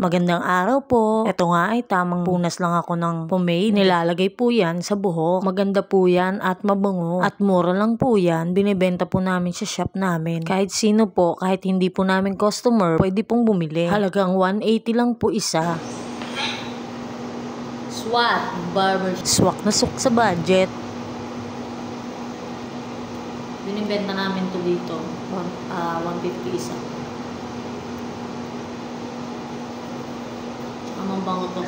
Magandang araw po. Ito nga ay tamang punas lang ako ng pomade. Nilalagay po yan sa buhok. Maganda po yan at mabango. At mura lang po yan. Binibenta po namin sa shop namin. Kahit sino po, kahit hindi po namin customer, pwede pong bumili. Halagang 180 lang po isa. Swat Barber. Swak na swak sa budget. Binibenta namin to dito. 150 isa. Ang bango to.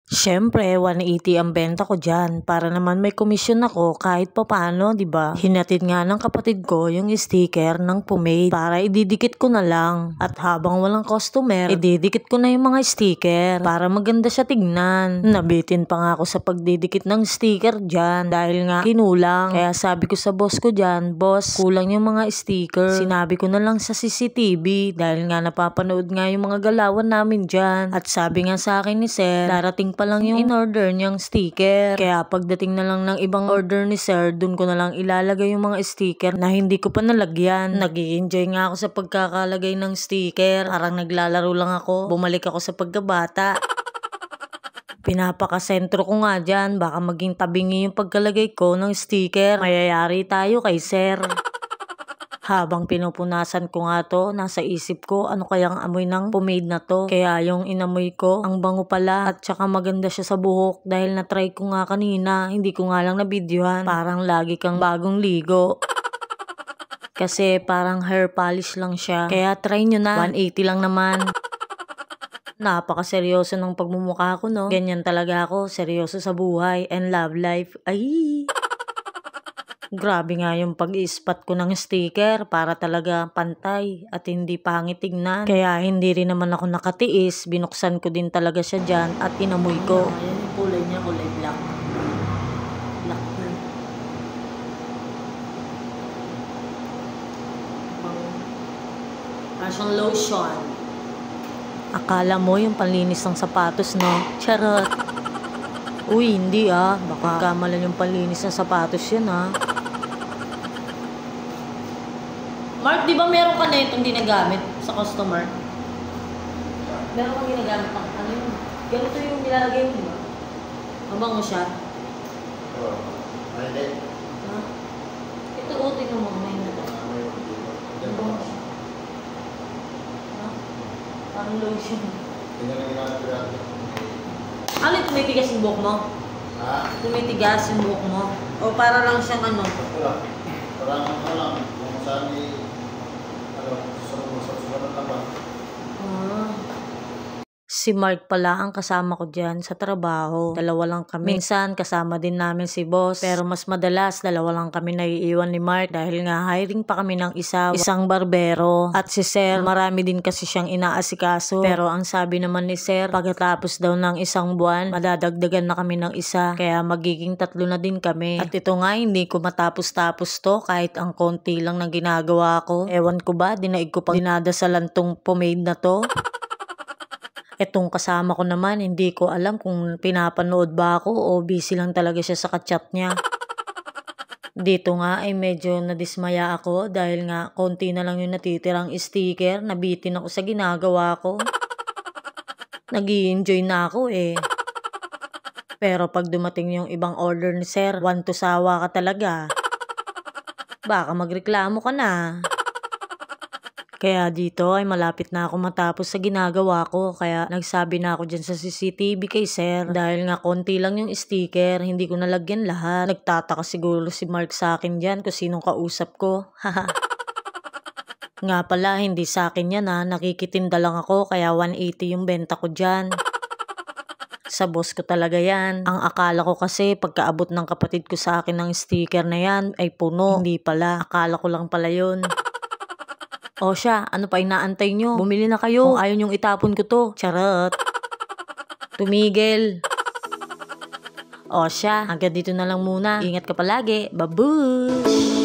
Siyempre, 180 ang benta ko dyan. Para naman may komisyon ako kahit papaano, diba? Hinatid nga ng kapatid ko yung sticker ng pomade para ididikit ko na lang. At habang walang customer, ididikit ko na yung mga sticker para maganda siya tignan. Nabitin pa nga ako sa pagdidikit ng sticker dyan dahil nga kinulang. Kaya sabi ko sa boss ko dyan, boss, kulang yung mga sticker. Sinabi ko na lang sa CCTV dahil nga napapanood nga yung mga galawan namin dyan. At sabi nga sa akin ni sir, darating pa lang yung in-order niyang sticker. Kaya pagdating na lang ng ibang order ni sir, dun ko na lang ilalagay yung mga sticker na hindi ko pa nalagyan. Nag-i-enjoy nga ako sa pagkakalagay ng sticker. Parang naglalaro lang ako. Bumalik ako sa pagkabata. Pinapakasentro ko nga dyan. Baka maging tabingi yung pagkalagay ko ng sticker. Mayayari tayo kay sir. Habang pinupunasan ko nga to, nasa isip ko ano kayang amoy ng pomade na to. Kaya yung inamoy ko, ang bango pala at saka maganda siya sa buhok dahil na-try ko nga kanina. Hindi ko nga lang na-videohan. Parang lagi kang bagong ligo. Kasi parang hair polish lang siya. Kaya try nyo na. 180 lang naman. Napakaseryoso ng pagmumukha ko, no? Ganyan talaga ako. Seryoso sa buhay and love life. Ay! Grabe nga yung pag-i-spot ko ng sticker para talaga pantay at hindi pangit tignan. Kaya hindi rin naman ako nakatiis. Binuksan ko din talaga siya dyan at inamoy ko. Ayan yung kulay niya, kulay black. Black na. Parang lotion. Akala mo yung panlinis ng sapatos, no? Charot. Uy, hindi ah. Baka kamalan yung panlinis ng sapatos yun ah. Mark, di ba meron ka na itong ginagamit sa customer? Meron kang ginagamit pang ano yun? Ganito yung nilalagay mo, di ba? Mabango siya? Oo. Hindi. Ha? Ito, tingnan mo. May na to. Mabango siya. Ha? Parang lotion. Ano yung tumitigas yung buhok mo? Ha? Tumitigas yung buhok mo? O para lang siyang ano? Parang ano lang. Kung saan susunod na ba? Si Mark pala ang kasama ko dyan sa trabaho. Dalawa lang kami. Minsan kasama din namin si boss. Pero mas madalas dalawa lang kami naiiwan ni Mark dahil nga hiring pa kami ng isang barbero. At si sir, marami din kasi siyang inaasikaso. Pero ang sabi naman ni sir, pagkatapos daw ng isang buwan, madadagdagan na kami ng isa. Kaya magiging 3 na din kami. At ito nga, hindi ko matapos-tapos to kahit ang konti lang na ginagawa ko. Ewan ko ba, dinaig ko pang dinadasalan tong pomade na to. Etong kasama ko naman, hindi ko alam kung pinapanood ba ako o busy lang talaga siya sa ka-chat niya. Dito nga ay medyo nadismaya ako dahil nga konti na lang yung natitirang sticker. Nabitin ako sa ginagawa ko. Nag-i-enjoy na ako eh. Pero pag dumating yung ibang order ni sir, want to sawa ka talaga. Baka magreklamo ka na. Kaya dito ay malapit na ako matapos sa ginagawa ko. Kaya nagsabi na ako dyan sa CCTV kay sir. Dahil nga konti lang yung sticker, hindi ko nalagyan lahat. Nagtataka siguro si Mark sa akin dyan kung sinong kausap ko. Nga pala, hindi sa akin yan ha. Nakikitinda lang ako kaya 180 yung benta ko dyan. Sa boss ko talaga yan. Ang akala ko kasi pagkaabot ng kapatid ko sa akin ng sticker na yan ay puno. Hindi pala. Akala ko lang pala yun. O siya, ano pa inaantay nyo? Bumili na kayo. Kung ayaw nyong itapon ko to. Charot. Tumigil. O siya, hanggang dito na lang muna. Ingat ka palagi. Babush!